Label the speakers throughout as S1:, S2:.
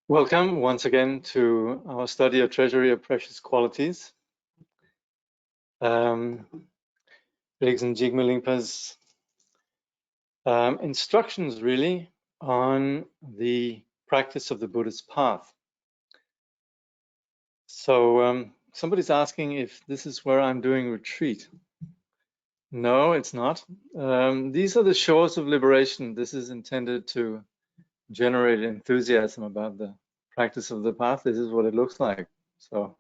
S1: Welcome once again to our study of Treasury of Precious Qualities. Omniscient Jigme Lingpa's instructions really on the practice of the Buddhist path. So somebody's asking if this is where I'm doing retreat. No, it's not. These are the shores of liberation. This is intended to generate enthusiasm about the practice of the path. This is what it looks like. So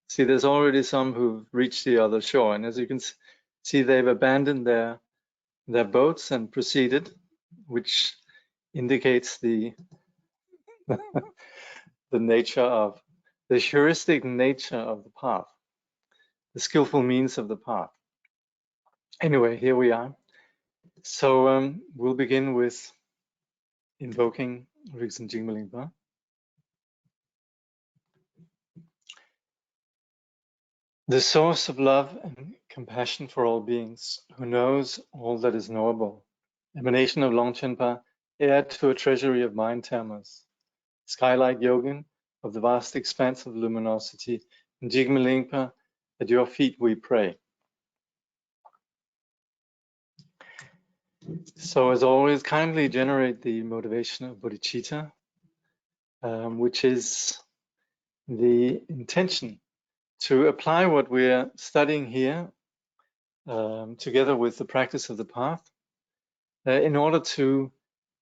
S1: see, there's already some who've reached the other shore, and as you can see, they've abandoned their boats and proceeded, which indicates the nature of the heuristic nature of the path, the skillful means of the path. Anyway, here we are. So we'll begin with invoking Omniscient Jigme Lingpa. The source of love and compassion for all beings, who knows all that is knowable, emanation of Longchenpa, heir to a treasury of mind termers, skylight yogin of the vast expanse of luminosity, and Jigme Lingpa, at your feet we pray. So as always, kindly generate the motivation of bodhicitta, which is the intention to apply what we're studying here together with the practice of the path in order to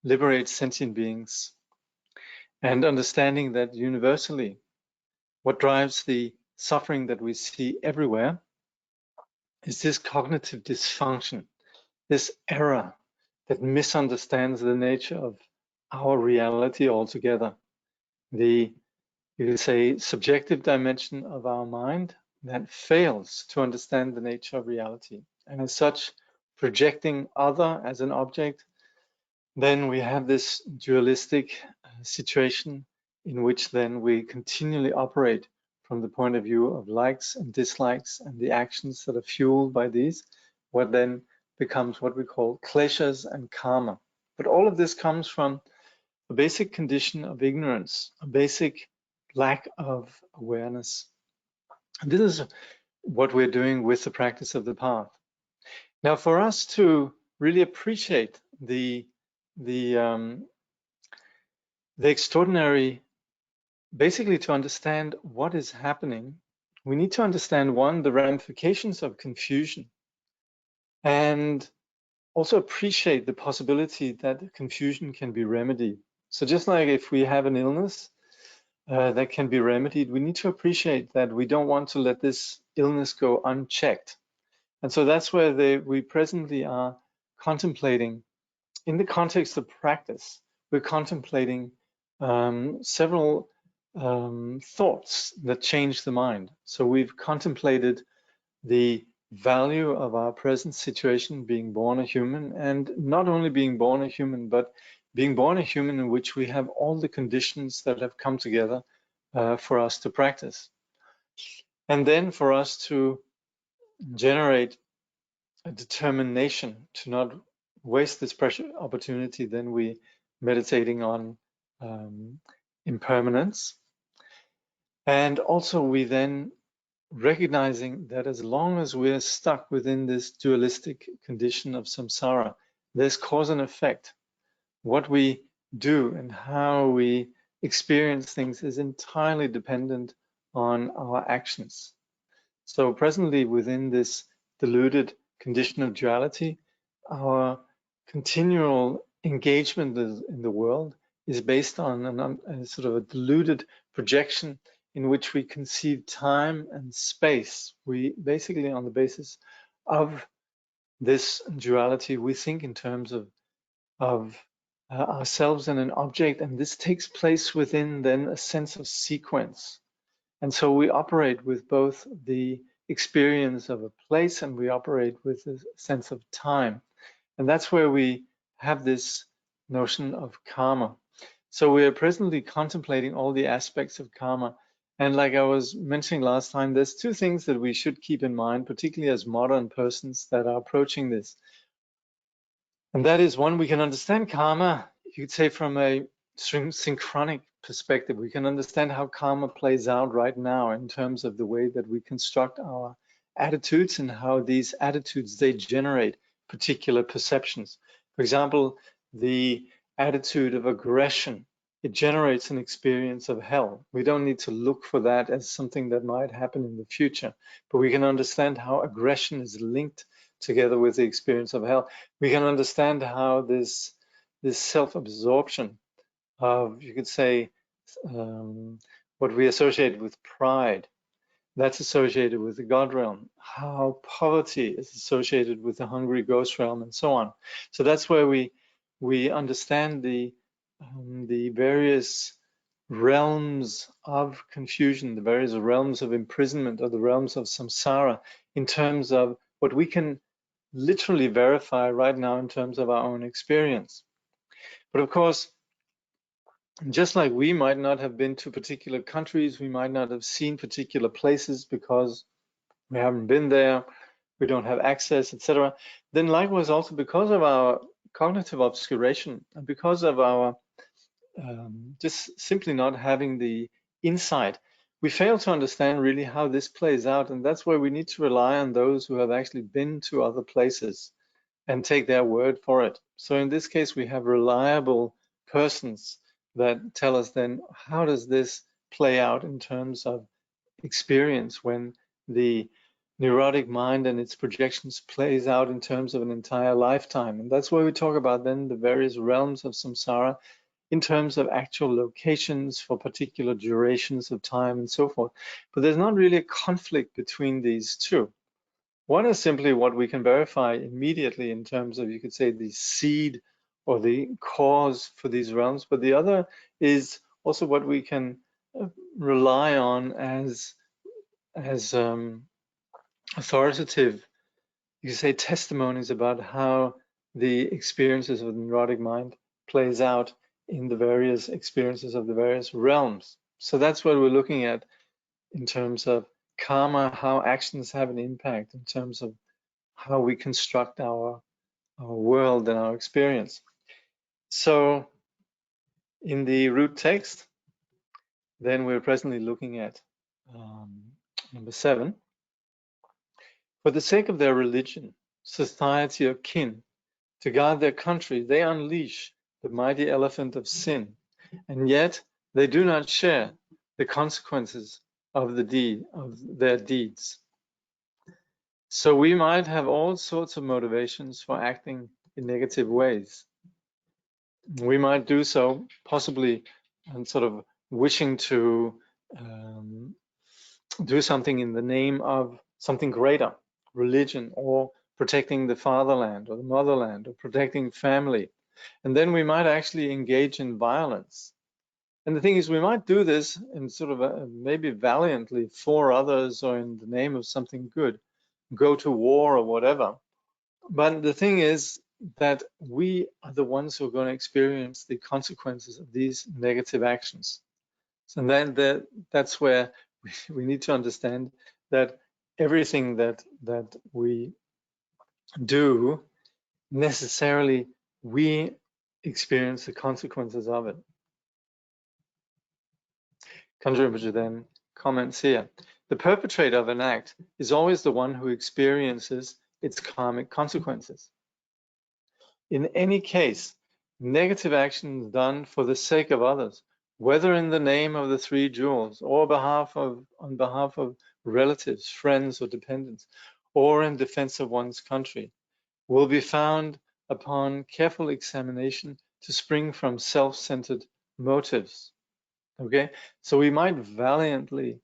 S1: liberate sentient beings, and understanding that universally what drives the suffering that we see everywhere is this cognitive dysfunction, this error that misunderstands the nature of our reality altogether. The, you could say, subjective dimension of our mind that fails to understand the nature of reality, and as such, projecting other as an object, then we have this dualistic situation in which then we continually operate from the point of view of likes and dislikes and the actions that are fueled by these, what then becomes what we call kleshas and karma. But all of this comes from a basic condition of ignorance, a basic lack of awareness. And this is what we're doing with the practice of the path. Now, for us to really appreciate the extraordinary, basically to understand what is happening, we need to understand, one, the ramifications of confusion, and also appreciate the possibility that confusion can be remedied. So just like if we have an illness that can be remedied, we need to appreciate that we don't want to let this illness go unchecked. And so that's where we presently are contemplating, in the context of practice, we're contemplating several thoughts that change the mind. So we've contemplated the value of our present situation, being born a human, and not only being born a human, but being born a human in which we have all the conditions that have come together for us to practice. And then for us to generate a determination to not waste this precious opportunity, then we meditating on impermanence. And also we then recognizing that as long as we're stuck within this dualistic condition of samsara, there's cause and effect. What we do and how we experience things is entirely dependent on our actions. So presently within this deluded condition of duality, our continual engagement in the world is based on a sort of a deluded projection in which we conceive time and space. We basically, on the basis of this duality, we think in terms of ourselves and an object, and this takes place within then a sense of sequence. And so we operate with both the experience of a place and we operate with a sense of time. And that's where we have this notion of karma. So we are presently contemplating all the aspects of karma. And like I was mentioning last time, there's two things that we should keep in mind, particularly as modern persons that are approaching this. And that is, one, we can understand karma, you could say, from a synchronic perspective. We can understand how karma plays out right now in terms of the way that we construct our attitudes and how these attitudes, they generate particular perceptions. For example, the attitude of aggression, it generates an experience of hell. We don't need to look for that as something that might happen in the future, but we can understand how aggression is linked together with the experience of hell. We can understand how this self-absorption of, you could say, what we associate with pride, that's associated with the God realm, how poverty is associated with the hungry ghost realm, and so on. So that's where we understand the various realms of confusion, the various realms of imprisonment, or the realms of samsara, in terms of what we can literally verify right now in terms of our own experience. But of course, just like we might not have been to particular countries, we might not have seen particular places because we haven't been there, we don't have access, etc. Then likewise also because of our cognitive obscuration and because of our just simply not having the insight, we fail to understand really how this plays out. And that's where we need to rely on those who have actually been to other places and take their word for it. So in this case, we have reliable persons that tell us then, how does this play out in terms of experience when the neurotic mind and its projections plays out in terms of an entire lifetime. And that's why we talk about then the various realms of samsara in terms of actual locations for particular durations of time and so forth. But there's not really a conflict between these two. One is simply what we can verify immediately in terms of, you could say, the seed or the cause for these realms, but the other is also what we can rely on as authoritative, you could say, testimonies about how the experiences of the neurotic mind plays out in the various experiences of the various realms. So that's what we're looking at in terms of karma, how actions have an impact in terms of how we construct our world and our experience. So in the root text, then we're presently looking at number 7. For the sake of their religion, society, or kin, to guard their country, they unleash the mighty elephant of sin, and yet they do not share the consequences of their deeds. So we might have all sorts of motivations for acting in negative ways. We might do so possibly and sort of wishing to do something in the name of something greater, religion, or protecting the fatherland or the motherland, or protecting family. And then we might actually engage in violence. And the thing is, we might do this in sort of maybe valiantly for others or in the name of something good, go to war or whatever. But the thing is that we are the ones who are going to experience the consequences of these negative actions. So then that's where we need to understand that everything that we do, necessarily we experience the consequences of it. Kangyur Rinpoche then comments here, the perpetrator of an act is always the one who experiences its karmic consequences. In any case, negative actions done for the sake of others, whether in the name of the three jewels or on behalf of relatives, friends, or dependents, or in defense of one's country, will be found upon careful examination to spring from self-centered motives. Okay, so we might valiantly,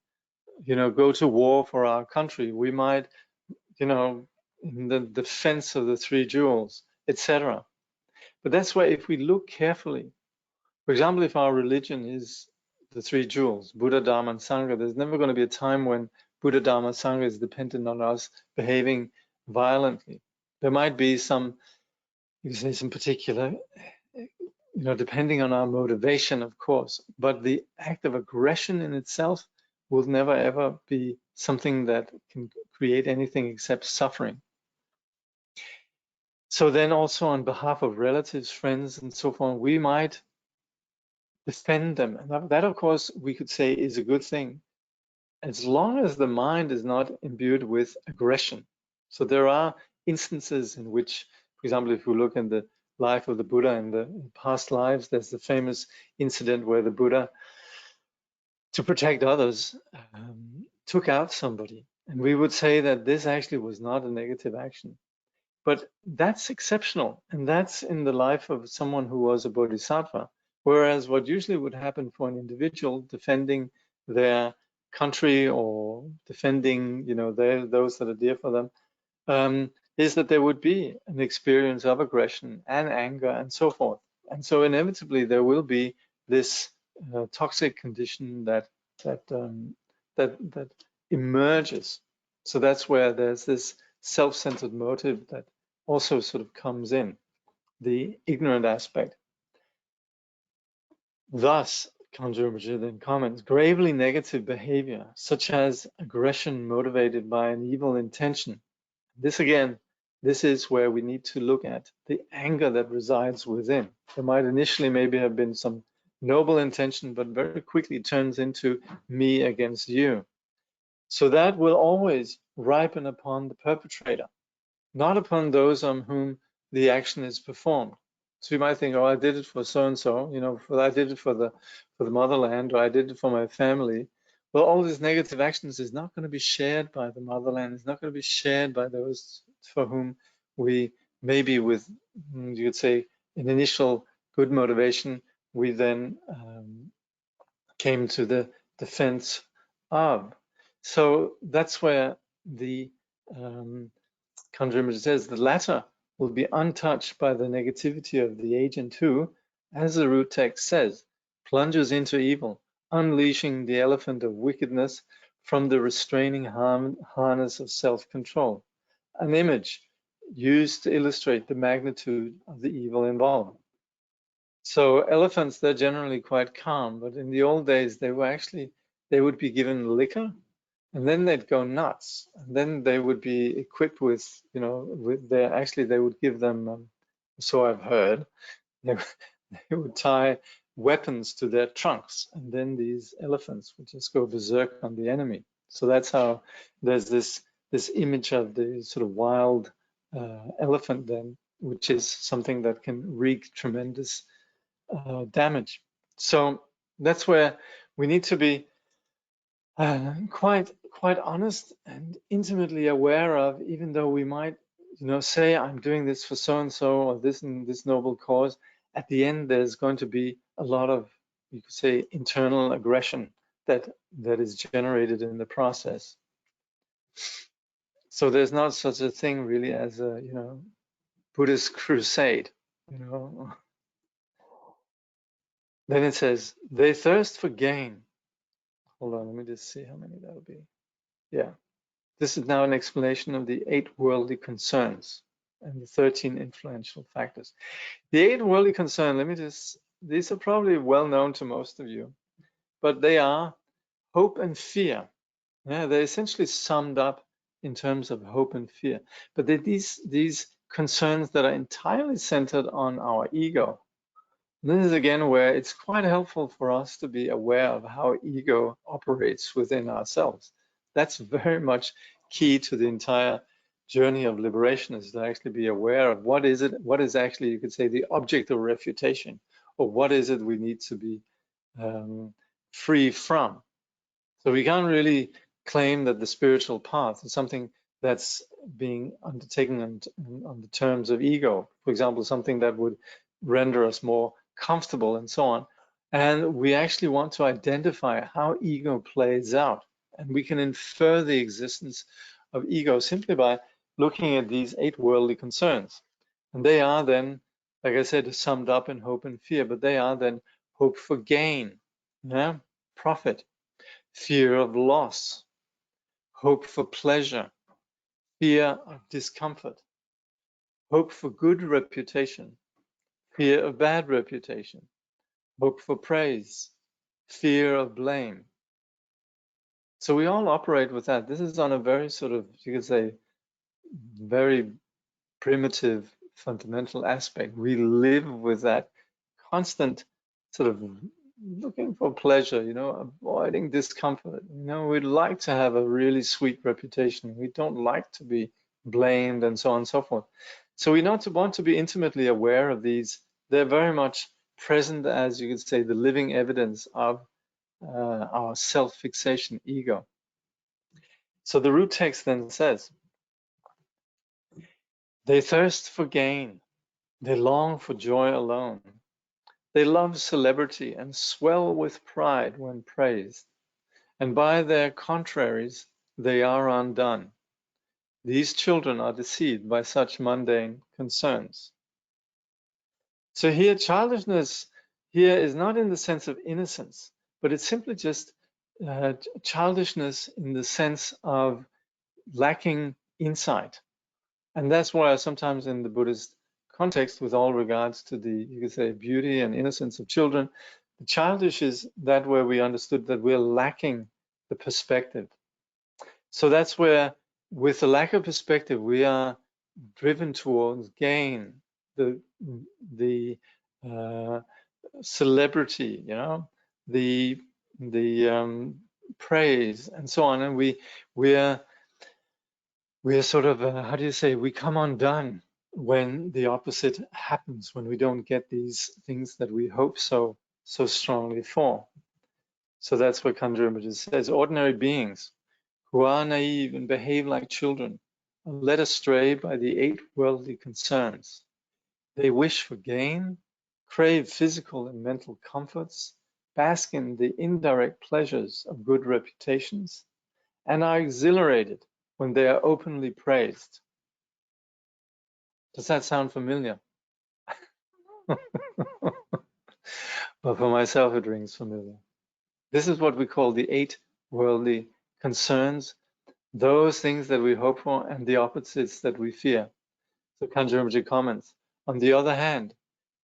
S1: go to war for our country. We might, in the defense of the three jewels, etc. But that's why if we look carefully, for example, if our religion is the three jewels, Buddha, Dharma, and Sangha, there's never going to be a time when Buddha, Dharma, and Sangha is dependent on us behaving violently. There might be some, you can say, some particular, depending on our motivation, of course, but the act of aggression in itself will never ever be something that can create anything except suffering. So then also on behalf of relatives, friends, and so forth, we might defend them. And that, of course, we could say is a good thing, as long as the mind is not imbued with aggression. So there are instances in which, for example, if we look in the life of the Buddha in the past lives, there's the famous incident where the Buddha, to protect others, took out somebody. And we would say that this actually was not a negative action. But that's exceptional, and that's in the life of someone who was a bodhisattva. Whereas what usually would happen for an individual defending their country or defending, those that are dear for them, is that there would be an experience of aggression and anger and so forth. And so inevitably there will be this toxic condition that emerges. So that's where there's this self-centered motive that also sort of comes in, the ignorant aspect. Thus, Kangyur Rinpoche then comments, gravely negative behavior, such as aggression motivated by an evil intention. This again, this is where we need to look at the anger that resides within. There might initially maybe have been some noble intention, but very quickly turns into me against you. So that will always ripen upon the perpetrator, not upon those on whom the action is performed. So you might think, oh, I did it for so-and-so, I did it for the motherland, or I did it for my family. Well, all these negative actions is not going to be shared by the motherland. It's not going to be shared by those for whom we, maybe with, you could say, an initial good motivation, we then came to the defense of. So that's where the Kangyur Rinpoche says the latter will be untouched by the negativity of the agent who, as the root text says, plunges into evil, unleashing the elephant of wickedness from the restraining harness of self-control, an image used to illustrate the magnitude of the evil involved. So elephants, they're generally quite calm, but in the old days, they would be given liquor, and then they'd go nuts. And then they would be equipped with, they would give them, so I've heard, they would tie weapons to their trunks, and then these elephants would just go berserk on the enemy. So that's how there's this image of the sort of wild elephant then, which is something that can wreak tremendous damage. So that's where we need to be quite honest and intimately aware of, even though we might, say I'm doing this for so and so or this and this noble cause. At the end, there's going to be a lot of, you could say, internal aggression that is generated in the process. So there's not such a thing really as a, Buddhist crusade, Then it says, they thirst for gain. Hold on, let me just see how many that'll be. Yeah. This is now an explanation of the 8 worldly concerns and the 13 influential factors. The 8 worldly concerns, these are probably well known to most of you, but they are hope and fear. Yeah, they're essentially summed up in terms of hope and fear. But they're these concerns that are entirely centered on our ego. This is again where it's quite helpful for us to be aware of how ego operates within ourselves. That's very much key to the entire journey of liberation, is to actually be aware of what is actually, you could say, the object of refutation, or what is it we need to be free from. So we can't really claim that the spiritual path is something that's being undertaken on the terms of ego. For example, something that would render us more comfortable and so on. And we actually want to identify how ego plays out. And we can infer the existence of ego simply by looking at these 8 worldly concerns. And they are then, like I said, summed up in hope and fear, but they are then hope for gain, profit, fear of loss, hope for pleasure, fear of discomfort, hope for good reputation, fear of bad reputation, hope for praise, fear of blame. So we all operate with that. This is on a very sort of, you could say, very primitive, fundamental aspect. We live with that constant sort of looking for pleasure, avoiding discomfort. We'd like to have a really sweet reputation. We don't like to be blamed and so on and so forth. So we want to be intimately aware of these. They're very much present, as you could say, the living evidence of our self-fixation ego. So the root text then says, they thirst for gain. They long for joy alone. They love celebrity and swell with pride when praised. And by their contraries, they are undone. These children are deceived by such mundane concerns. So here, childishness here is not in the sense of innocence, but it's simply just childishness in the sense of lacking insight. And that's why sometimes in the Buddhist context, with all regards to the, you could say, beauty and innocence of children, the childish is that where we understood that we're lacking the perspective. So that's where, with the lack of perspective, we are driven towards gain, the celebrity, the praise, and so on. And we're sort of, how do you say, we come undone when the opposite happens, when we don't get these things that we hope so strongly for. So that's what Kangyur Rinpoche says. Ordinary beings who are naive and behave like children are led astray by the 8 worldly concerns. They wish for gain, crave physical and mental comforts, bask in the indirect pleasures of good reputations, and are exhilarated when they are openly praised. Does that sound familiar? Well, for myself, it rings familiar. This is what we call the 8 worldly concerns, those things that we hope for and the opposites that we fear. So Kangyur Rinpoche comments, on the other hand,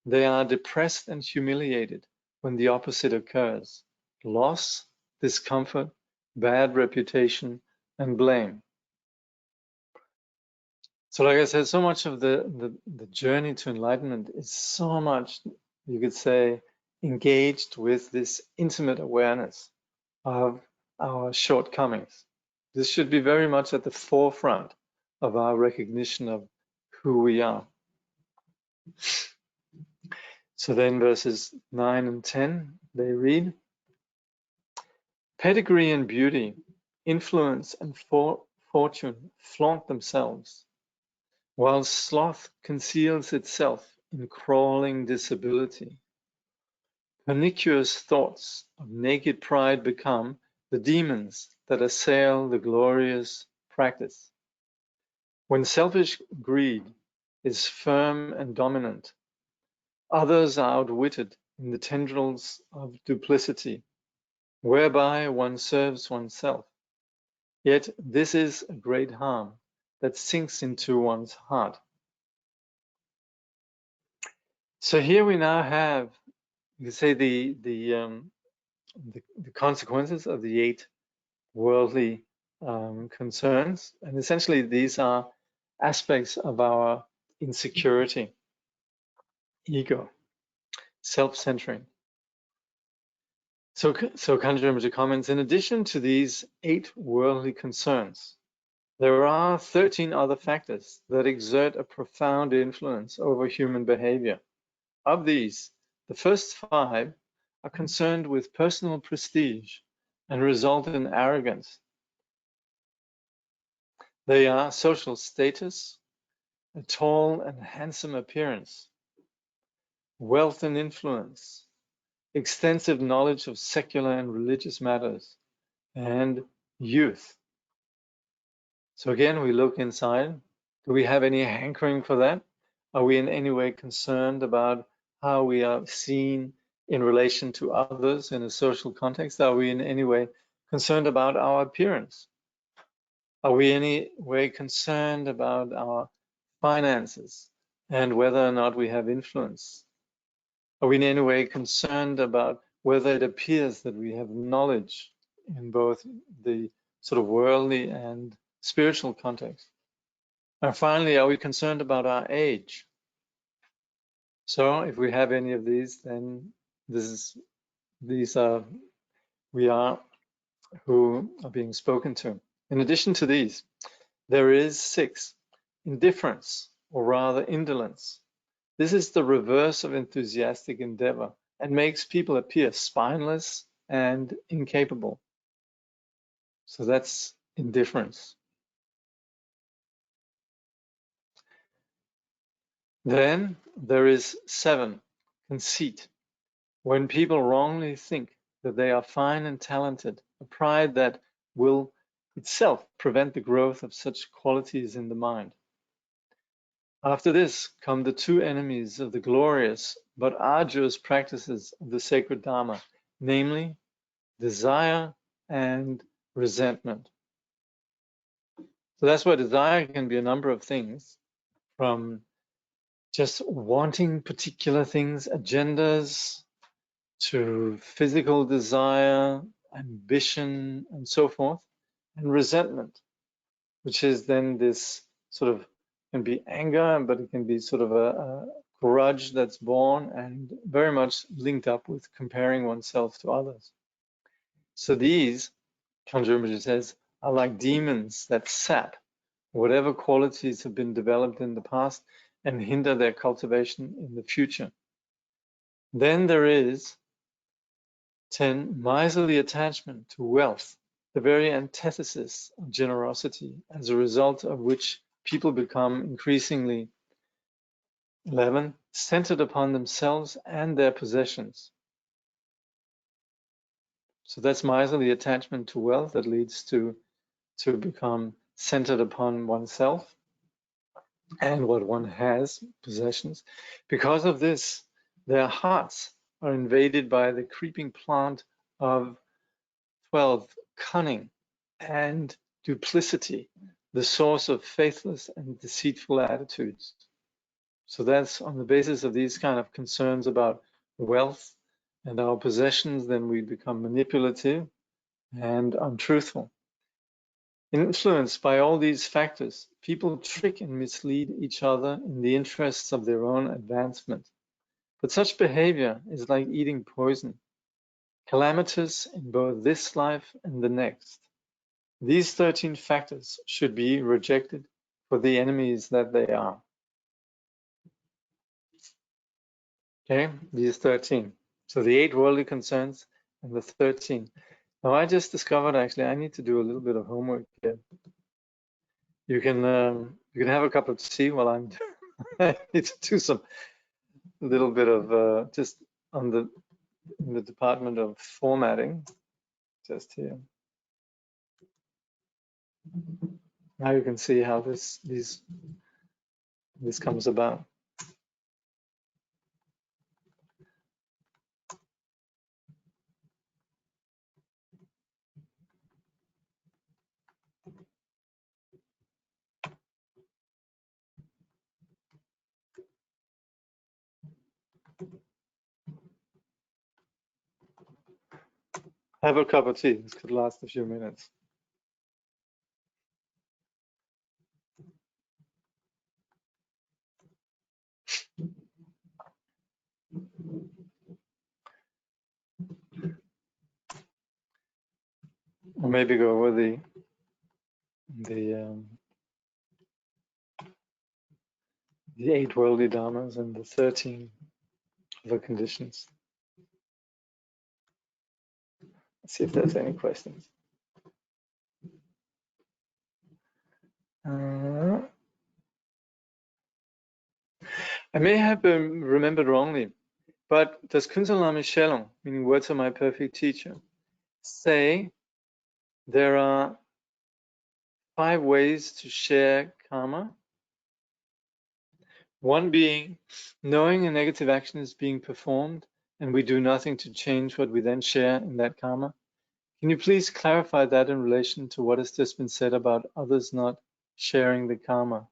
S1: they are depressed and humiliated when the opposite occurs: loss, discomfort, bad reputation, and blame. So like I said, so much of the journey to enlightenment is so much, you could say, engaged with this intimate awareness of our shortcomings. This should be very much at the forefront of our recognition of who we are. So then verses 9 and 10, they read, pedigree and beauty, influence and fortune flaunt themselves, while sloth conceals itself in crawling disability. Pernicious thoughts of naked pride become the demons that assail the glorious practice. When selfish greed is firm and dominant, others are outwitted in the tendrils of duplicity, whereby one serves oneself. Yet this is a great harm that sinks into one's heart. So here we now have, you could say, the consequences of the 8 worldly concerns, and essentially these are aspects of our insecurity, ego, self-centering. So Kangyur Rinpoche comments, in addition to these 8 worldly concerns, there are 13 other factors that exert a profound influence over human behavior. Of these, the first 5 are concerned with personal prestige and result in arrogance. They are social status, a tall and handsome appearance, wealth and influence, extensive knowledge of secular and religious matters, and youth. So again, we look inside. Do we have any hankering for that? Are we in any way concerned about how we are seen in relation to others in a social context? Are we in any way concerned about our appearance? Are we in any way concerned about our finances and whether or not we have influence? Are we in any way concerned about whether it appears that we have knowledge in both the sort of worldly and spiritual context? And finally, are we concerned about our age? So if we have any of these, then this is These are, we are who are being spoken to. In addition to these, there is 6, indifference, or rather indolence. This is the reverse of enthusiastic endeavor and makes people appear spineless and incapable. So that's indifference. Then there is 7, conceit. When people wrongly think that they are fine and talented, a pride that will itself prevent the growth of such qualities in the mind. After this come the 2 enemies of the glorious but arduous practices of the sacred Dharma, namely desire and resentment. So that's why desire can be a number of things, from just wanting particular things, agendas, to physical desire, ambition, and so forth, and resentment, which is then this sort of, can be anger, but it can be sort of a grudge that's born and very much linked up with comparing oneself to others. So these, Kangyur Rinpoche says, are like demons that sap whatever qualities have been developed in the past and hinder their cultivation in the future. Then there is 10, miserly attachment to wealth, the very antithesis of generosity, as a result of which people become increasingly 11, centered upon themselves and their possessions. So that's miserly attachment to wealth that leads to become centered upon oneself and what one has, possessions. Because of this, their hearts are invaded by the creeping plant of 12, cunning and duplicity, the source of faithless and deceitful attitudes. So that's on the basis of these kind of concerns about wealth and our possessions, then we become manipulative and untruthful. Influenced by all these factors, people trick and mislead each other in the interests of their own advancement. But such behavior is like eating poison, calamitous in both this life and the next. These 13 factors should be rejected for the enemies that they are. Okay, these 13. So the 8 worldly concerns and the 13. Now I just discovered, actually, I need to do a little bit of homework here. You can have a cup of tea while I'm I need to do some little bit of just on in the department of formatting, just here. Now you can see how this comes about. Have a cup of tea. This could last a few minutes. Or maybe go over the 8 worldly dharmas and the 13 other conditions. Let's see if there's any questions. I may have remembered wrongly, but does Kunzal Lama Shelong, meaning words of my perfect teacher, say there are 5 ways to share karma? One being knowing a negative action is being performed and we do nothing to change what we then share in that karma. Can you please clarify that in relation to what has just been said about others not sharing the karma?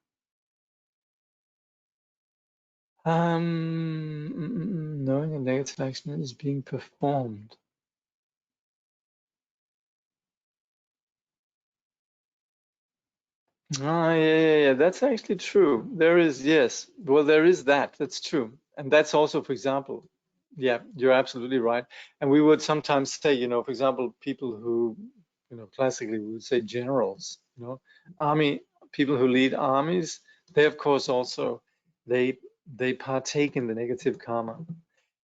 S1: Knowing a negative action is being performed. Yeah, that's actually true. There is, yes. Well, there is that. That's true. And that's also, for example, Yeah, you're absolutely right. And we would sometimes say, you know, for example, people who, you know, classically we would say generals, you know, army, people who lead armies, they of course also, they they partake in the negative karma.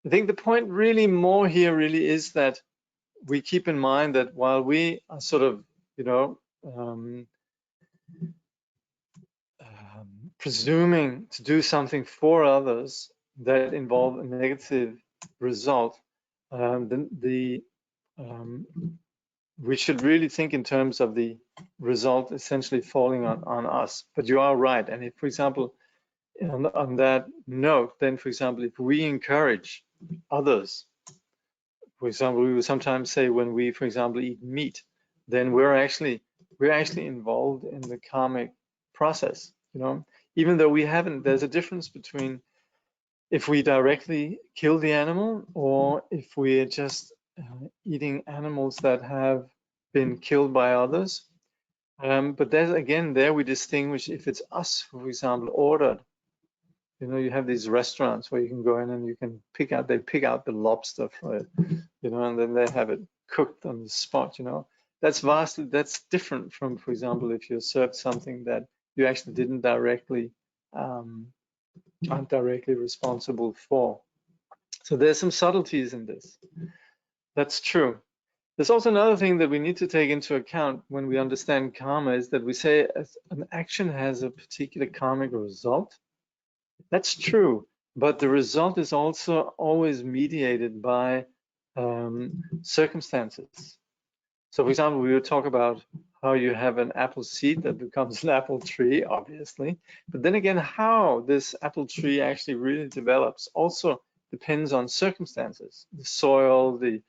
S1: I think the point really more here really is that we keep in mind that while we are sort of, you know, presuming to do something for others that involve a negative result, we should really think in terms of the result essentially falling on us. But you are right. And if, for example, on that note, then, for example, if we encourage others, for example, we would sometimes say when we, for example, eat meat, then we're actually involved in the karmic process, you know, even though we haven't. There's a difference between if we directly kill the animal or if we're just eating animals that have been killed by others. But there's again, there we distinguish if it's us, for example, ordered. You know, you have these restaurants where you can go in and you can they pick out the lobster for it, you know, and then they have it cooked on the spot, you know. That's different from, for example, if you're served something that you actually didn't aren't directly responsible for. So there's some subtleties in this. That's true. There's also another thing that we need to take into account when we understand karma is that we say an action has a particular karmic result. That's true, but the result is also always mediated by circumstances. So for example, we would talk about how you have an apple seed that becomes an apple tree, obviously. But then again, how this apple tree actually really develops also depends on circumstances, the soil, the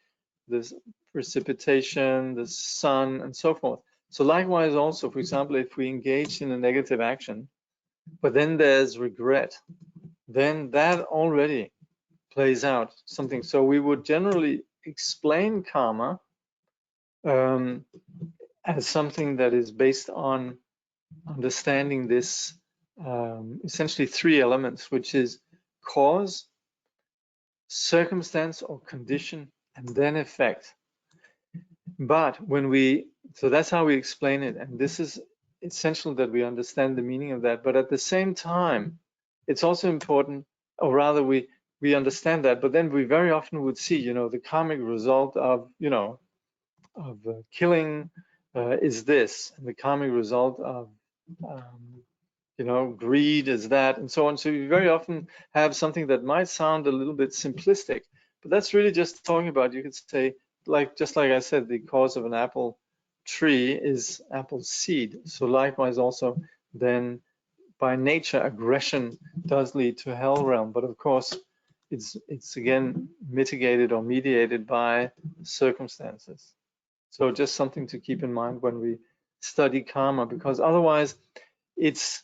S1: precipitation, the sun, and so forth. So likewise also, for example, if we engage in a negative action, but then there's regret, then that already plays out something. So we would generally explain karma as something that is based on understanding this essentially three elements, which is cause, circumstance or condition, and then effect. But so that's how we explain it. And this is essential that we understand the meaning of that. But at the same time, it's also important, or rather we understand that, but then we very often would see, you know, the karmic result of, you know, of killing is this, and the karmic result of, you know, greed is that, and so on. So you very often have something that might sound a little bit simplistic, but that's really just talking about, you could say, just like I said, the cause of an apple tree is apple seed. So likewise also, then by nature, aggression does lead to hell realm, but of course, it's again mitigated or mediated by circumstances. So just something to keep in mind when we study karma, because otherwise it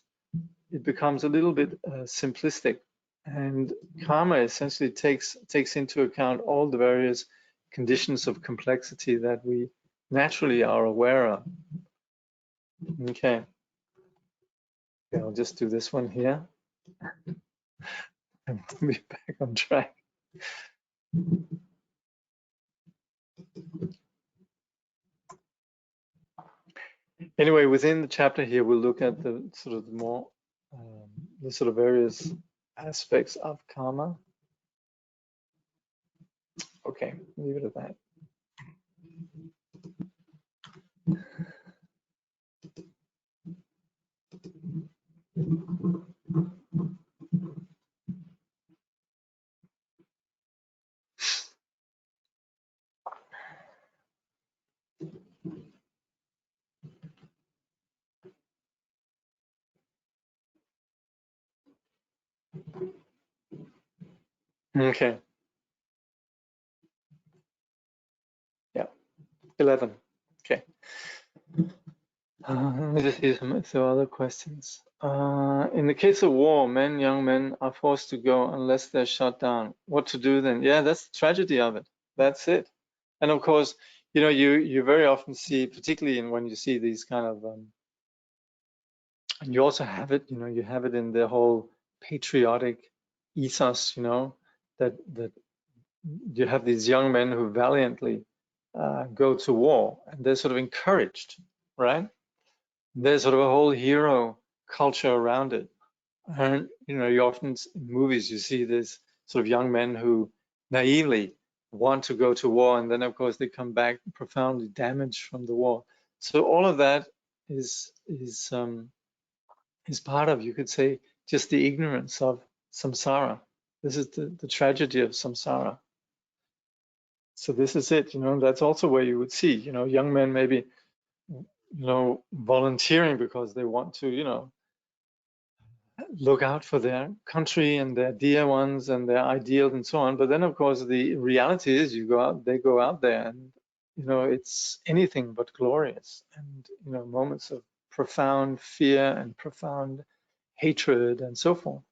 S1: becomes a little bit simplistic. And karma essentially takes into account all the various conditions of complexity that we naturally are aware of. Okay. Yeah, I'll just do this one here. And we'll be back on track. Anyway, within the chapter here, we'll look at the sort of more, the sort of various aspects of karma. Okay, leave it at that. Okay. Yeah, 11. Okay. Let me just see some other questions. In the case of war, young men are forced to go unless they're shot down. What to do then? Yeah, that's the tragedy of it. That's it. And of course, you know, you very often see, particularly when you see these kind of, and you also have it, you know, you have it in the whole patriotic ethos, you know, that you have these young men who valiantly go to war, and they're sort of encouraged, right? There's sort of a whole hero culture around it. And, you know, you often in movies, you see this sort of young men who naively want to go to war, and then of course they come back profoundly damaged from the war. So all of that is part of, you could say, just the ignorance of samsara. This is the tragedy of samsara. So this is it, you know, that's also where you would see, you know, young men maybe, you know, volunteering because they want to, you know, look out for their country and their dear ones and their ideals and so on. But then, of course, the reality is they go out there and, you know, it's anything but glorious. And, you know, moments of profound fear and profound hatred and so forth.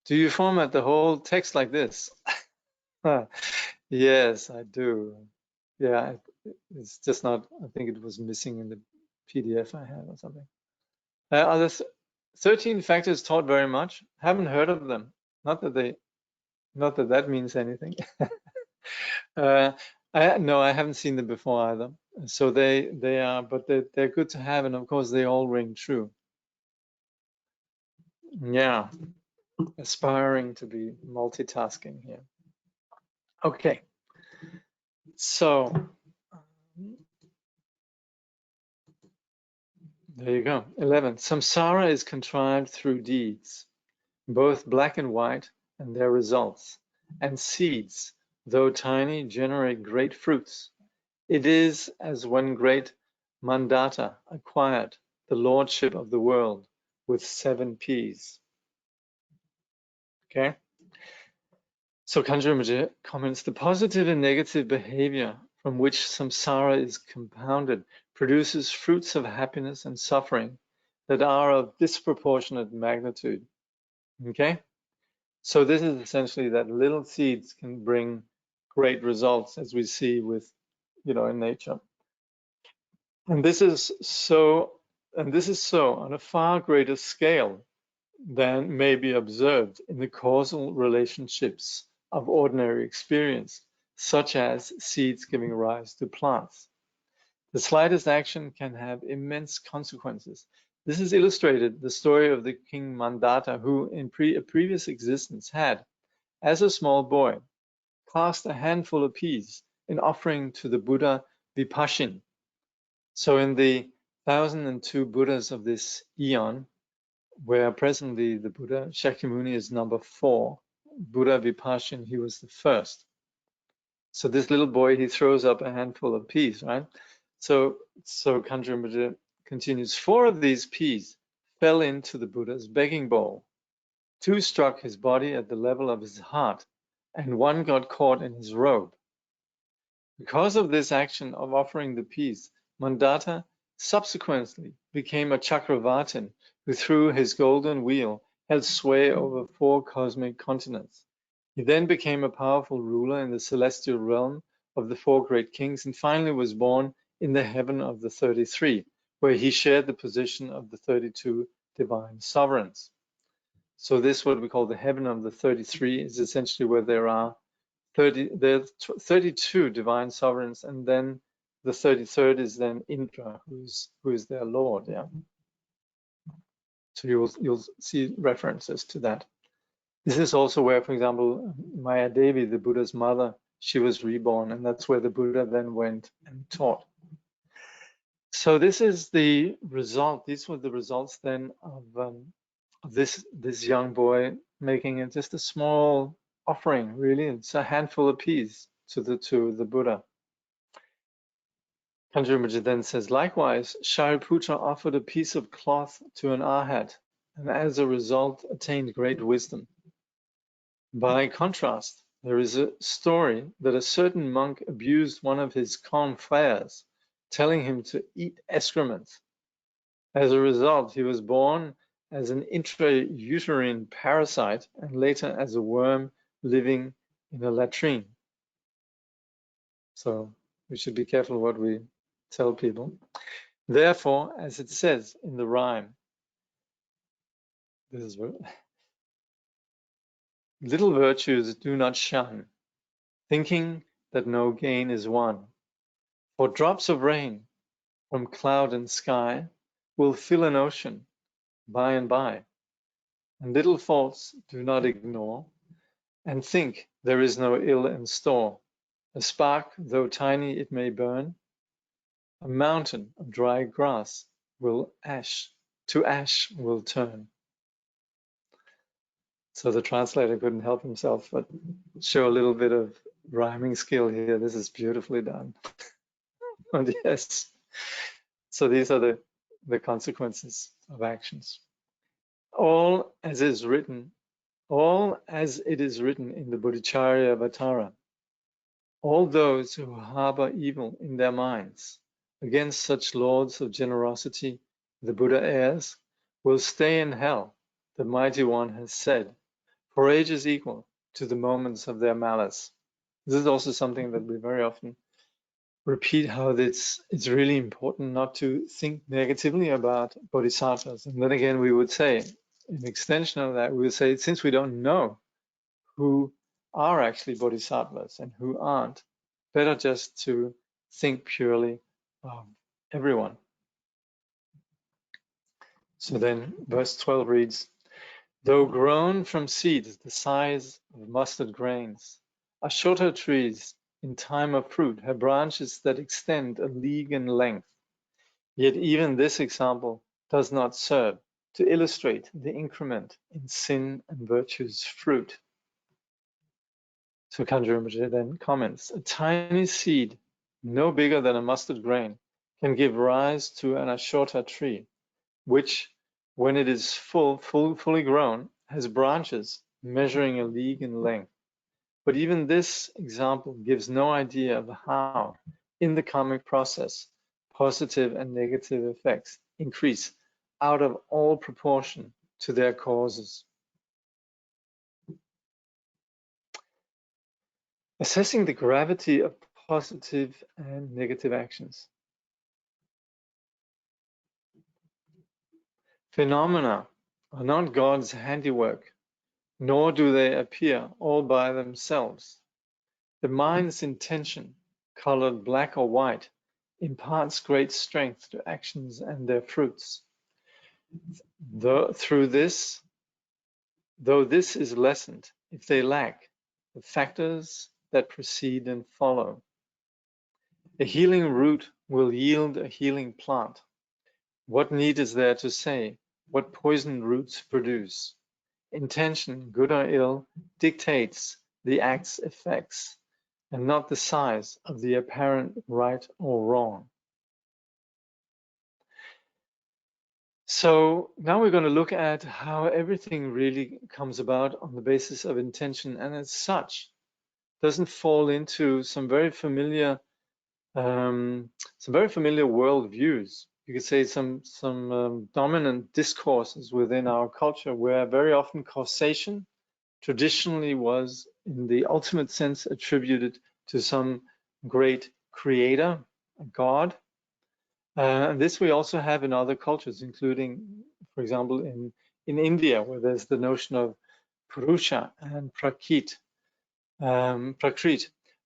S1: Do you format the whole text like this? Yes, I do. Yeah, it's just not, I think it was missing in the PDF I had or something. Are the 13 factors taught very much? Haven't heard of them. Not that that means anything. No, I haven't seen them before either. So they are, but they're good to have, and of course they all ring true. Yeah, aspiring to be multitasking here. Okay, so there you go. 11. Samsara is contrived through deeds, both black and white, and their results, and seeds, though tiny, generate great fruits. It is as when great Mandata acquired the lordship of the world with 7 Ps. Okay? So Kangyur Rinpoche comments, the positive and negative behavior from which samsara is compounded produces fruits of happiness and suffering that are of disproportionate magnitude. Okay? So this is essentially that little seeds can bring great results, as we see with, you know, in nature. And this is so on a far greater scale than may be observed in the causal relationships of ordinary experience, such as seeds giving rise to plants. The slightest action can have immense consequences. This is illustrated the story of the king Mandata, who in a previous existence had, as a small boy, cast a handful of peas in offering to the Buddha Vipashin. So in the 1002 Buddhas of this eon, where presently the Buddha Shakyamuni is number 4, Buddha Vipashin, he was the first. So this little boy, he throws up a handful of peas, right? So Kangyur Rinpoche continues, 4 of these peas fell into the Buddha's begging bowl. 2 struck his body at the level of his heart, and 1 got caught in his robe. Because of this action of offering the peas, Mandata subsequently became a Chakravartin who through his golden wheel held sway over 4 cosmic continents. He then became a powerful ruler in the celestial realm of the 4 great kings, and finally was born in the heaven of the 33, where he shared the position of the 32 divine sovereigns. So this, what we call the heaven of the 33, is essentially where there are 32 divine sovereigns, and then the 33rd is then Indra, who is their lord. Yeah. So you'll see references to that. This is also where, for example, Maya Devi, the Buddha's mother, she was reborn, and that's where the Buddha then went and taught. So this is the result. These were the results then of this young boy making it just a small offering. Really, it's a handful of peas to the Buddha. Kangyur Rinpoche then says, likewise, Shariputra offered a piece of cloth to an arhat, and as a result attained great wisdom. By contrast, there is a story that a certain monk abused one of his confreres, telling him to eat excrement. As a result, he was born as an intrauterine parasite and later as a worm living in a latrine. So we should be careful what we tell people. Therefore, as it says in the rhyme, this is what, little virtues do not shun, thinking that no gain is won. For drops of rain from cloud and sky will fill an ocean by and by, and little faults do not ignore, and think there is no ill in store. A spark, though tiny, it may burn, a mountain of dry grass will to ash will turn. So the translator couldn't help himself but show a little bit of rhyming skill here. This is beautifully done. And yes, so these are the consequences of actions. All as it is written in the Bodhicharyavatara, all those who harbor evil in their minds against such lords of generosity, the Buddha heirs, will stay in hell, the Mighty One has said, for ages equal to the moments of their malice. This is also something that we very often repeat, how it's really important not to think negatively about bodhisattvas. And then again, we would say, in extension of that, we would say, since we don't know who are actually bodhisattvas and who aren't, better just to think purely of everyone. So then verse 12 reads, though grown from seeds the size of mustard grains, ashota trees in time of fruit have branches that extend a league in length. Yet even this example does not serve to illustrate the increment in sin and virtue's fruit. So Kangyur Rinpoche then comments, a tiny seed, no bigger than a mustard grain, can give rise to an ashota tree, which, when it is fully grown, has branches measuring a league in length. But even this example gives no idea of how, in the karmic process, positive and negative effects increase out of all proportion to their causes. Assessing the gravity of positive and negative actions. Phenomena are not God's handiwork, nor do they appear all by themselves. The mind's intention, colored black or white, imparts great strength to actions and their fruits. Though this is lessened if they lack the factors that precede and follow. A healing root will yield a healing plant. What need is there to say what poisoned roots produce? Intention, good or ill, dictates the act's effects, and not the size of the apparent right or wrong. So now we're going to look at how everything really comes about on the basis of intention, and as such doesn't fall into some very familiar worldviews. You could say some dominant discourses within our culture, where very often causation traditionally was, in the ultimate sense, attributed to some great creator, a god. And this we also have in other cultures, including, for example, in India, where there's the notion of Purusha and Prakrit,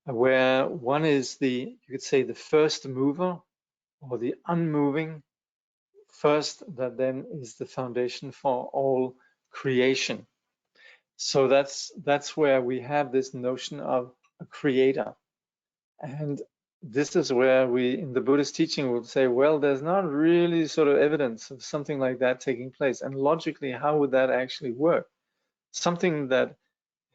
S1: where one is you could say, the first mover, or the unmoving first, that then is the foundation for all creation. So that's where we have this notion of a creator. And this is where we, in the Buddhist teaching, would say, well, there's not really sort of evidence of something like that taking place. And logically, how would that actually work? Something that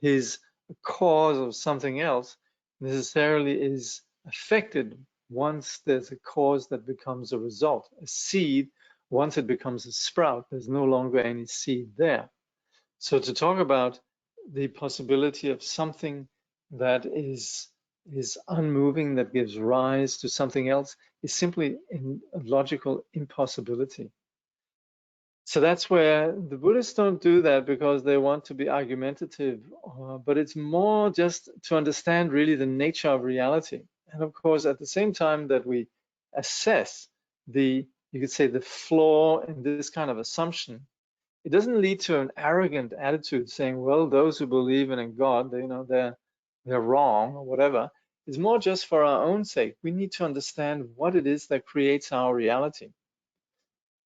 S1: is a cause of something else necessarily is affected once there's a cause that becomes a result. A seed, once it becomes a sprout, there's no longer any seed there. So to talk about the possibility of something that is unmoving, that gives rise to something else, is simply a logical impossibility. So that's where the Buddhists don't do that, because they want to be argumentative, but it's more just to understand really the nature of reality. And of course, at the same time that we assess you could say, the flaw in this kind of assumption, it doesn't lead to an arrogant attitude saying, well, those who believe in God, they're wrong or whatever. It's more just for our own sake. We need to understand what it is that creates our reality.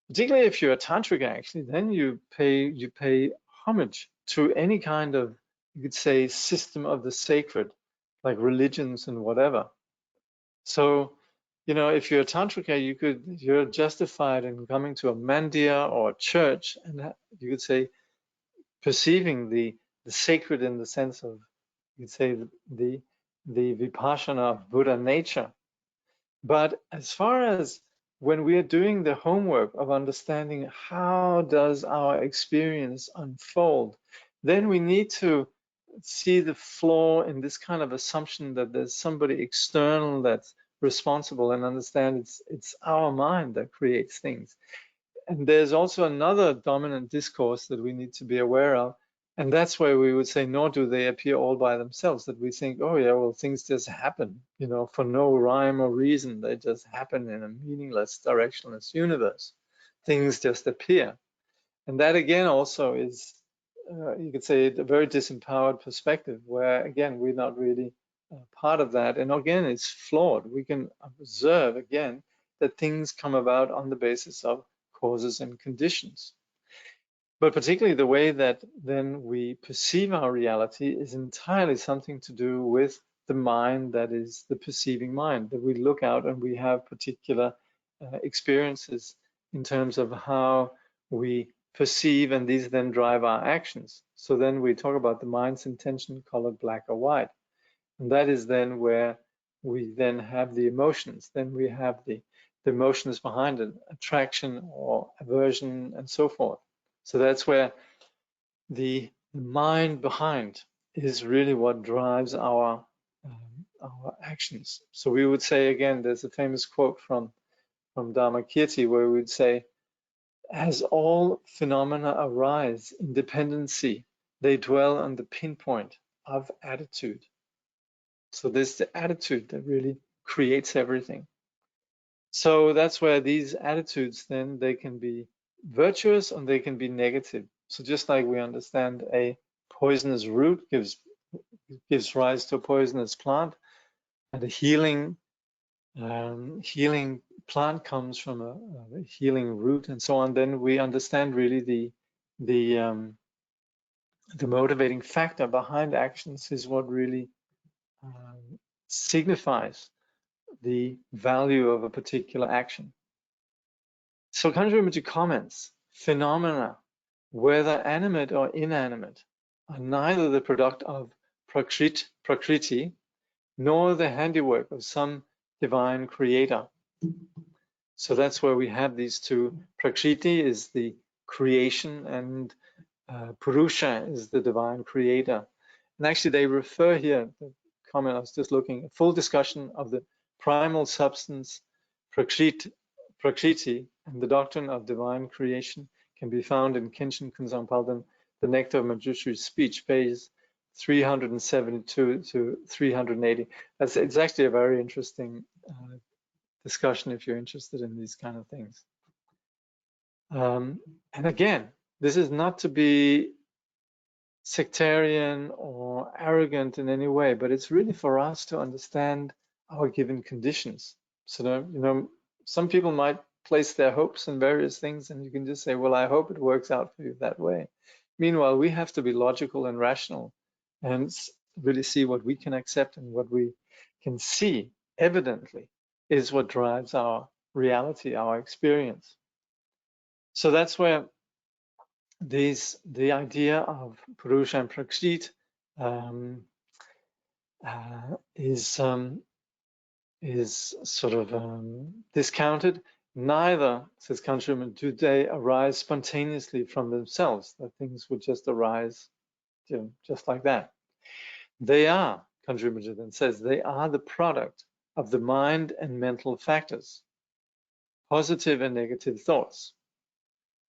S1: Particularly if you're a tantrika, actually, then you pay homage to any kind of, you could say, system of the sacred, like religions and whatever. So, if you're a tantrika, you're justified in coming to a mandir or a church, and you could say perceiving the sacred in the sense of, you could say, the vipassana of Buddha nature. But as far as when we are doing the homework of understanding how does our experience unfold, then we need to see the flaw in this kind of assumption that there's somebody external that's responsible, and understand it's our mind that creates things. And there's also another dominant discourse that we need to be aware of, and that's where we would say, nor do they appear all by themselves, that we think, oh yeah, well, things just happen, for no rhyme or reason. They just happen in a meaningless, directionless universe. Things just appear. And that again also is, you could say, a very disempowered perspective, where again, we're not really part of that. And again, it's flawed. We can observe again that things come about on the basis of causes and conditions. But particularly the way that then we perceive our reality is entirely something to do with the mind that is the perceiving mind, that we look out and we have particular experiences in terms of how we perceive, and these then drive our actions. So then we talk about the mind's intention, colored black or white. And that is then where we then have the emotions. Then we have the emotions behind it, attraction or aversion and so forth. So that's where the mind behind is really what drives our actions. So we would say, again, there's a famous quote from Dharmakirti where we would say, as all phenomena arise in dependency, they dwell on the pinpoint of attitude. So this is the attitude that really creates everything. So that's where these attitudes then, they can be virtuous and they can be negative. So just like we understand a poisonous root gives rise to a poisonous plant, and a healing plant comes from a healing root and so on, then we understand really the motivating factor behind actions is what really signifies the value of a particular action. So Kangyur Rinpoche comments, phenomena, whether animate or inanimate, are neither the product of prakriti nor the handiwork of some divine creator. So that's where we have these two. Prakriti is the creation, and Purusha is the divine creator. And actually they refer here, the comment I was just looking, a full discussion of the primal substance, Prakriti, and the doctrine of divine creation can be found in Kenshin Kunzang Palden, The Nectar of Manjushu's Speech, page 372 to 380. It's actually a very interesting discussion if you're interested in these kind of things. And again, this is not to be sectarian or arrogant in any way, but it's really for us to understand our given conditions. So that, some people might place their hopes in various things, and you can just say, well, I hope it works out for you that way. Meanwhile, we have to be logical and rational and really see what we can accept, and what we can see evidently is what drives our reality, our experience. So that's where the idea of Purusha and Prakriti is sort of discounted. Neither, says Kangyur Rinpoche, do they arise spontaneously from themselves, that things would just arise just like that. They are, Kangyur Rinpoche then says, they are the product of the mind and mental factors, positive and negative thoughts.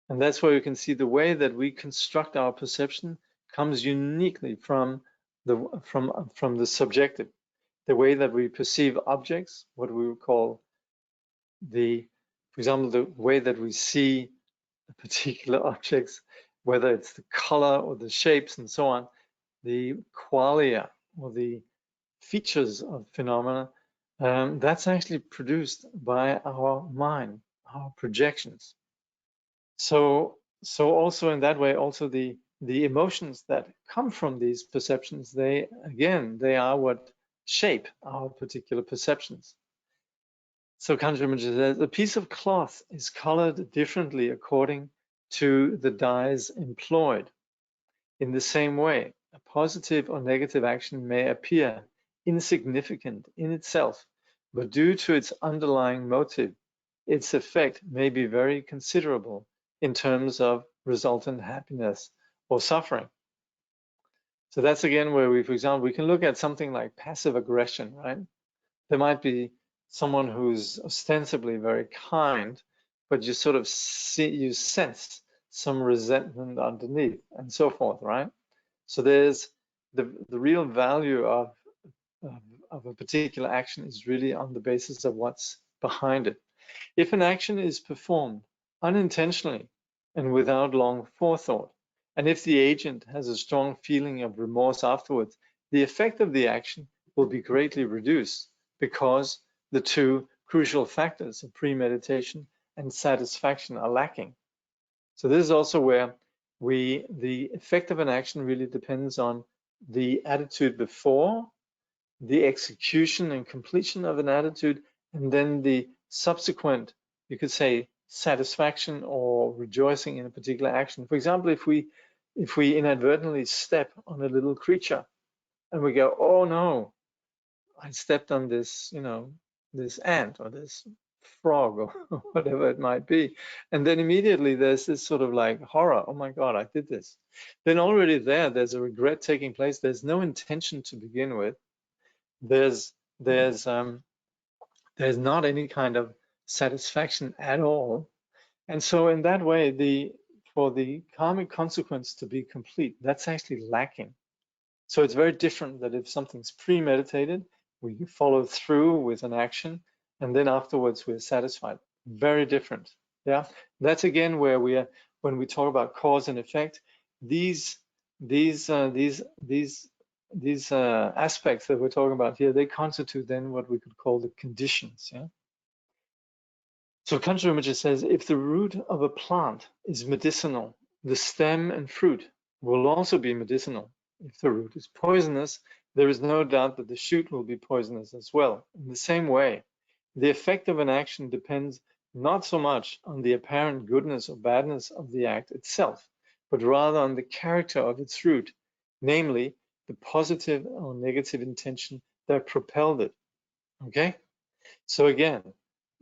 S1: And that's where you can see the way that we construct our perception comes uniquely from the subjective. The way that we perceive objects, what we would call for example, the way that we see particular objects whether it's the color or the shapes and so on, the qualia or the features of phenomena, that's actually produced by our mind, our projections. So also in that way, also the emotions that come from these perceptions, they are what shape our particular perceptions. So Kangyur Rinpoche says, a piece of cloth is colored differently according to the dyes employed. In the same way, a positive or negative action may appear insignificant in itself, but due to its underlying motive, its effect may be very considerable in terms of resultant happiness or suffering. So that's again where we, for example, we can look at something like passive aggression, right? There might be someone who's ostensibly very kind, but you sort of you sense some resentment underneath and so forth, right? So there's the real value of a particular action is really on the basis of what's behind it. If an action is performed unintentionally and without long forethought, and if the agent has a strong feeling of remorse afterwards, the effect of the action will be greatly reduced because the two crucial factors of premeditation and satisfaction are lacking. So this is also where the effect of an action really depends on the attitude before, the execution and completion of an attitude, and then the subsequent, you could say, satisfaction or rejoicing in a particular action. For example, if we inadvertently step on a little creature and we go, oh no, I stepped on this, this ant or this frog or whatever it might be. And then immediately there's this sort of like horror. Oh my God, I did this. Then already there's a regret taking place. There's no intention to begin with. There's not any kind of satisfaction at all. And so in that way, for the karmic consequence to be complete, that's actually lacking. So it's very different that if something's premeditated, we follow through with an action, and then afterwards we're satisfied. Very different. Yeah, that's again where we are when we talk about cause and effect. These aspects that we're talking about here, they constitute then what we could call the conditions. Yeah. So Kangyur Rinpoche says, if the root of a plant is medicinal, the stem and fruit will also be medicinal. If the root is poisonous, there is no doubt that the shoot will be poisonous as well. In the same way, the effect of an action depends not so much on the apparent goodness or badness of the act itself, but rather on the character of its root, namely the positive or negative intention that propelled it. Okay? So again,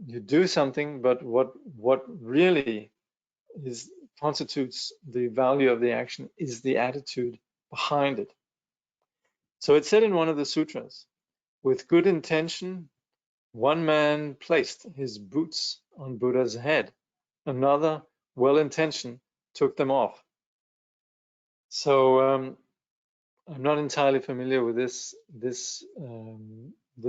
S1: you do something, but what really constitutes the value of the action is the attitude behind it. So it said in one of the sutras, with good intention, one man placed his boots on Buddha's head, another, well-intentioned, took them off. So I'm not entirely familiar with this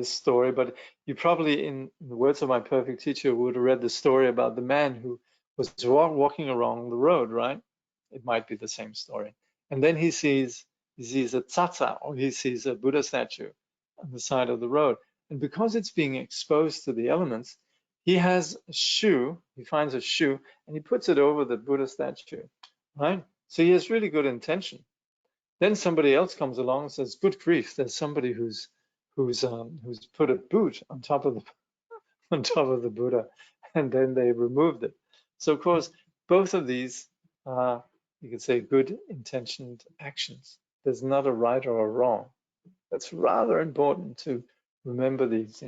S1: story, but you probably, in the words of my perfect teacher, would have read the story about the man who was walking along the road, right? It might be the same story. And then he sees a tsatsa, or he sees a Buddha statue on the side of the road. And because it's being exposed to the elements, he has a shoe, he finds a shoe, and he puts it over the Buddha statue, right? So he has really good intention. Then somebody else comes along and says, good grief, there's somebody who's put a boot on top of the Buddha, and then they removed it. So of course, both of these are, you could say, good intentioned actions. There's not a right or a wrong. That's rather important to remember these,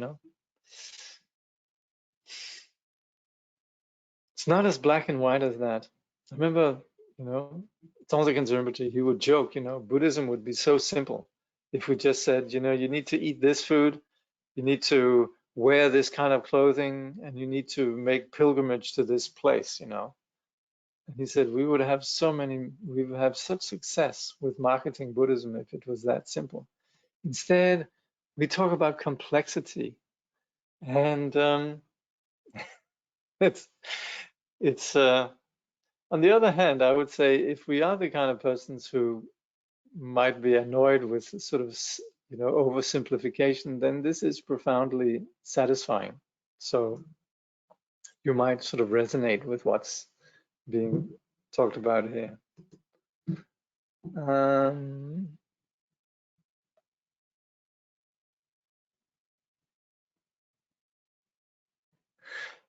S1: It's not as black and white as that. I remember, Tongsa Kangyur Rinpoche, he would joke, Buddhism would be so simple if we just said, you need to eat this food, you need to wear this kind of clothing, and you need to make pilgrimage to this place, And he said we would have such success with marketing Buddhism if it was that simple. Instead, we talk about complexity, and it's On the other hand, I would say if we are the kind of persons who might be annoyed with sort of, oversimplification, then this is profoundly satisfying. So you might sort of resonate with what's being talked about here.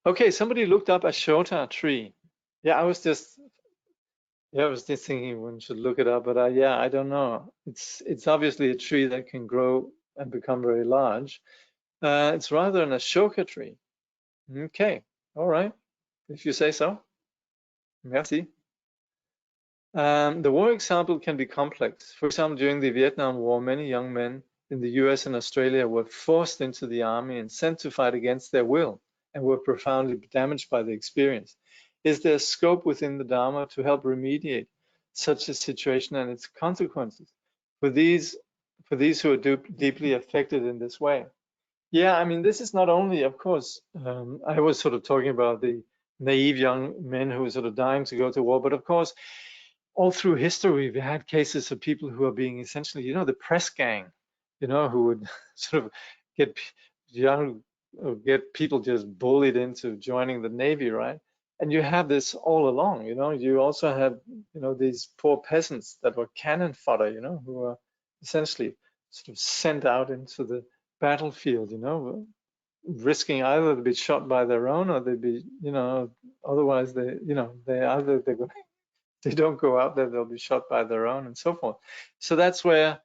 S1: Okay, somebody looked up Ashota tree. Yeah, I was just thinking one should look it up, but yeah, I don't know. It's obviously a tree that can grow and become very large. It's rather an Ashoka tree. Okay, all right, if you say so. Merci. The war example can be complex. For example, during the Vietnam War, many young men in the US and Australia were forced into the army and sent to fight against their will and were profoundly damaged by the experience. Is there scope within the Dharma to help remediate such a situation and its consequences for these who are deeply affected in this way? Yeah, I mean, this is not only, of course, I was sort of talking about the naive young men who are sort of dying to go to war, but of course, all through history, we had cases of people who are being essentially, the press gang, who would sort of get get people just bullied into joining the Navy, right? And you have this all along, you also have, these poor peasants that were cannon fodder, who are essentially sort of sent out into the battlefield, risking either to be shot by their own or they'd be, otherwise they don't go out there, they'll be shot by their own and so forth. So that's where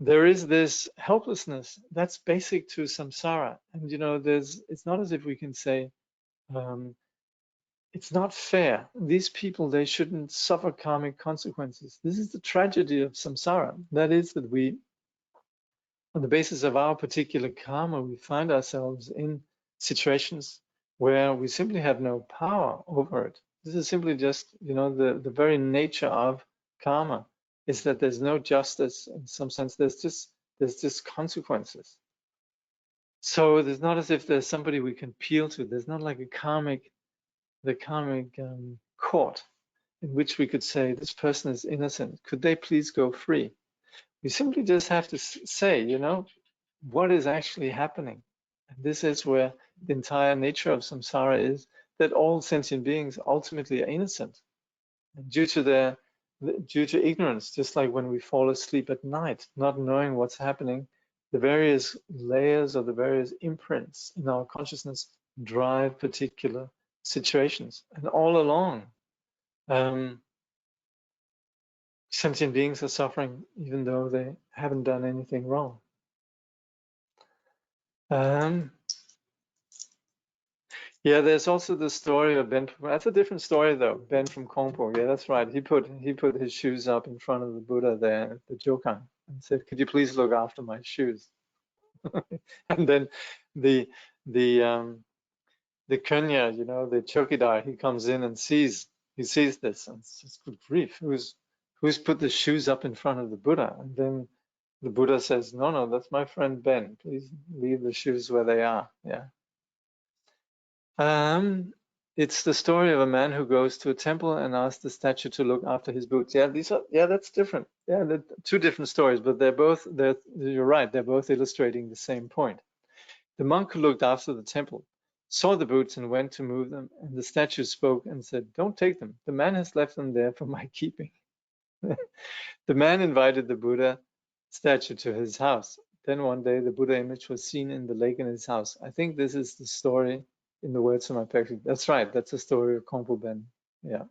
S1: there is this helplessness that's basic to samsara. And, it's not as if we can say, it's not fair. These people, they shouldn't suffer karmic consequences. This is the tragedy of samsara. That is that we, on the basis of our particular karma, we find ourselves in situations where we simply have no power over it. This is simply just, the very nature of karma is that there's no justice in some sense. There's just consequences. So there's not as if there's somebody we can appeal to. There's not like the karmic court in which we could say this person is innocent. Could they please go free? We simply just have to say, what is actually happening. And this is where the entire nature of samsara is, that all sentient beings ultimately are innocent. And due to ignorance, just like when we fall asleep at night, not knowing what's happening, the various layers or the various imprints in our consciousness drive particular situations. And all along, sentient beings are suffering even though they haven't done anything wrong. Yeah, there's also the story of Ben. That's a different story though. Ben from Kongpo. Yeah, that's right. He put his shoes up in front of the Buddha there at the Jokan and said, "Could you please look after my shoes?" And then the Kenya, the Chokidar, he comes in and sees this and says, "Good grief, who's put the shoes up in front of the Buddha?" And then the Buddha says, "No, that's my friend Ben. Please leave the shoes where they are." Yeah. It's the story of a man who goes to a temple and asks the statue to look after his boots. Yeah, that's different. Yeah, they're two different stories, but you're right, they're both illustrating the same point. The monk who looked after the temple saw the boots and went to move them, and the statue spoke and said, "Don't take them. The man has left them there for my keeping." The man invited the Buddha statue to his house. Then one day the Buddha image was seen in the lake in his house. I think this is the story in the words of my parent. That's right, that's the story of Kongpo Ben. Yeah.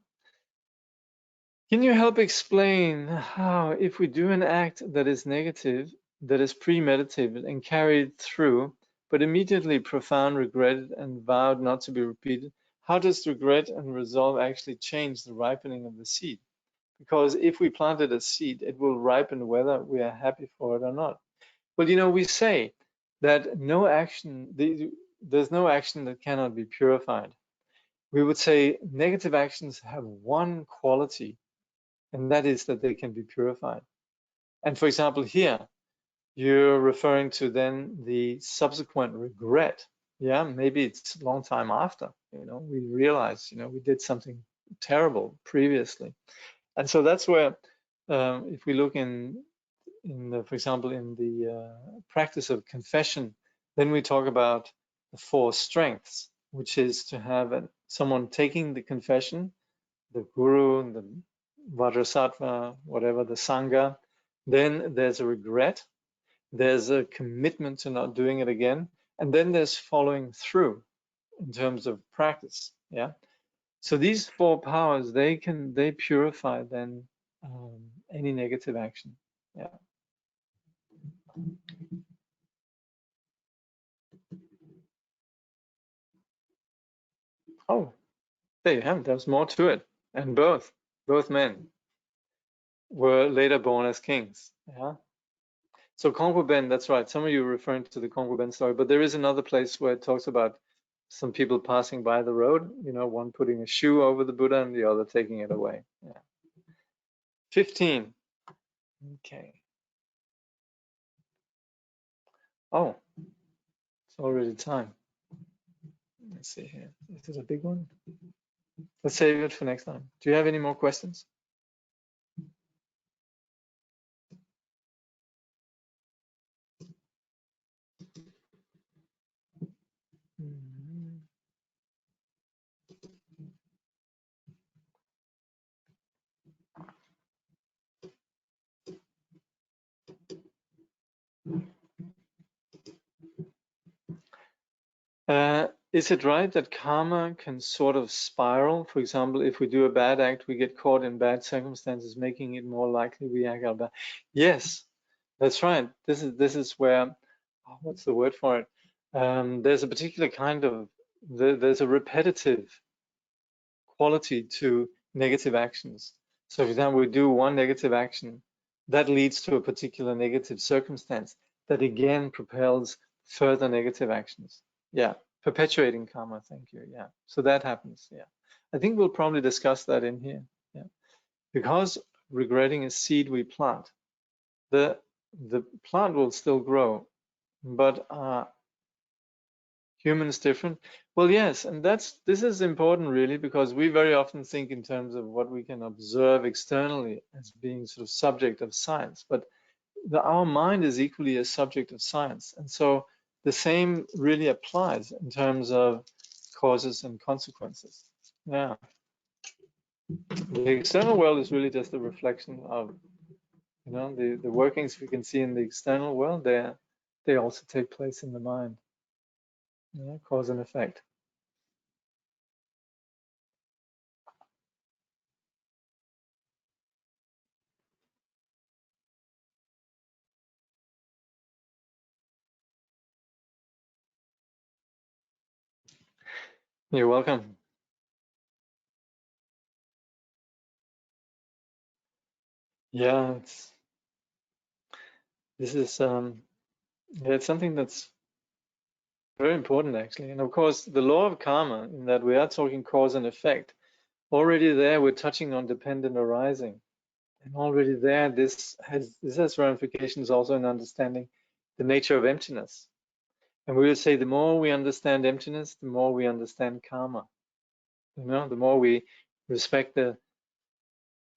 S1: Can you help explain how, if we do an act that is negative, that is premeditated and carried through, but immediately profound regretted and vowed not to be repeated, how does regret and resolve actually change the ripening of the seed? Because if we planted a seed, it will ripen whether we are happy for it or not. Well, we say that there's no action that cannot be purified. We would say negative actions have one quality, and that is that they can be purified. And for example, here, you're referring to then the subsequent regret. Yeah, maybe it's a long time after, we realize, we did something terrible previously. And so that's where, if we look in the, for example, in the practice of confession, then we talk about the 4 strengths, which is to have someone taking the confession, the guru, the vajrasattva, whatever, the sangha. Then there's a regret, there's a commitment to not doing it again, and then there's following through in terms of practice. Yeah. So these 4 powers, they purify then any negative action. Yeah. Oh, there you have it. There's more to it. And both men were later born as kings. Yeah. So Kangyur Ben, that's right. Some of you are referring to the Kangyur Ben story, but there is another place where it talks about some people passing by the road, one putting a shoe over the Buddha and the other taking it away. Yeah. 15. Okay. Oh, it's already time. Let's see here. Is it a big one? Let's save it for next time. Do you have any more questions? Is it right that karma can sort of spiral? For example, if we do a bad act, we get caught in bad circumstances, making it more likely we act out bad. Yes, that's right. This is where, what's the word for it? There's a particular kind of, there's a repetitive quality to negative actions. So for example, we do one negative action, that leads to a particular negative circumstance that again propels further negative actions. Yeah, perpetuating karma, thank you. Yeah, so that happens. Yeah, I think we'll probably discuss that in here. Yeah, because regretting is seed we plant. The plant will still grow, but humans different? Well, yes, and this is important really, because we very often think in terms of what we can observe externally as being sort of subject of science, but our mind is equally a subject of science. And so the same really applies in terms of causes and consequences. Yeah. The external world is really just a reflection of, the workings we can see in the external world. They also take place in the mind. Yeah, cause and effect. You're welcome. Yeah, this is it's something that's very important actually. And of course, the law of karma, in that we are talking cause and effect, already there we're touching on dependent arising. And already there, this has ramifications also in understanding the nature of emptiness. And we will say the more we understand emptiness, the more we understand karma. The more we respect the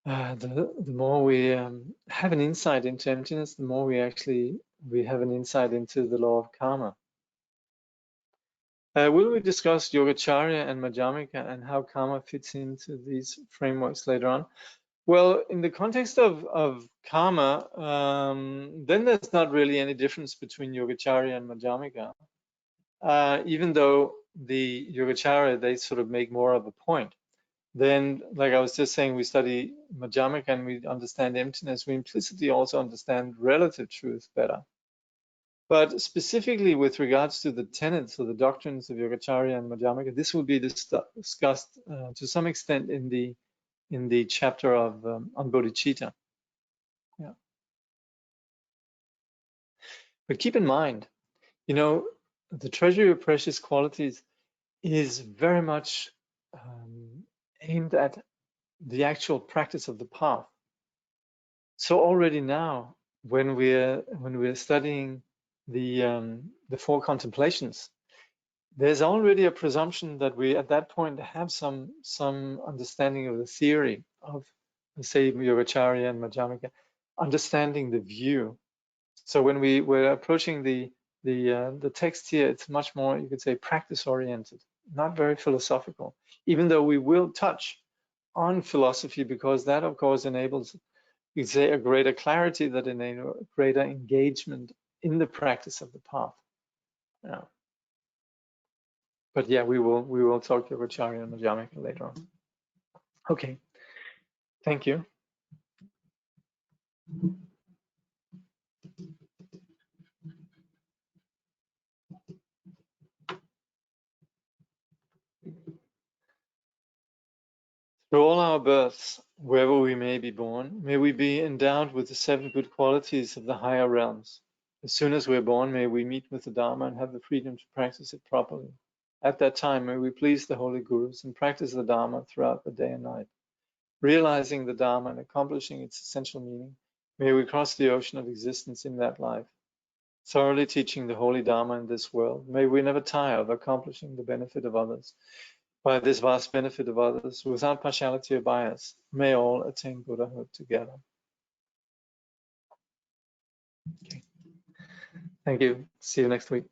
S1: more we have an insight into emptiness, the more we have an insight into the law of karma. Will we discuss Yogacharya and Madhyamika and how karma fits into these frameworks later on? Well, in the context of karma, then there's not really any difference between Yogacharya and Madhyamika. Even though the Yogacharya, they sort of make more of a point. Then, like I was just saying, we study Madhyamika and we understand emptiness. We implicitly also understand relative truth better. But specifically with regards to the tenets or the doctrines of Yogacharya and Madhyamika, this will be discussed to some extent in the chapter of on bodhicitta. Yeah. But keep in mind, the Treasury of Precious Qualities is very much aimed at the actual practice of the path. So already now, when we're studying the 4 contemplations, there's already a presumption that we at that point have some understanding of the theory of, say, Yogacarya and Madhyamaka, understanding the view. So when we're approaching the text here, it's much more, you could say, practice oriented, not very philosophical, even though we will touch on philosophy, because that of course enables, you could say, a greater clarity, that enables greater engagement in the practice of the path. Yeah. But yeah, we will talk Yogacarya and Madhyamaka later on. Okay, thank you. Through all our births, wherever we may be born, may we be endowed with the 7 good qualities of the higher realms. As soon as we're born, may we meet with the Dharma and have the freedom to practice it properly. At that time, may we please the holy gurus and practice the Dharma throughout the day and night. Realizing the Dharma and accomplishing its essential meaning, may we cross the ocean of existence in that life. Thoroughly teaching the holy Dharma in this world, may we never tire of accomplishing the benefit of others. By this vast benefit of others, without partiality or bias, may all attain Buddhahood together. Okay. Thank you. See you next week.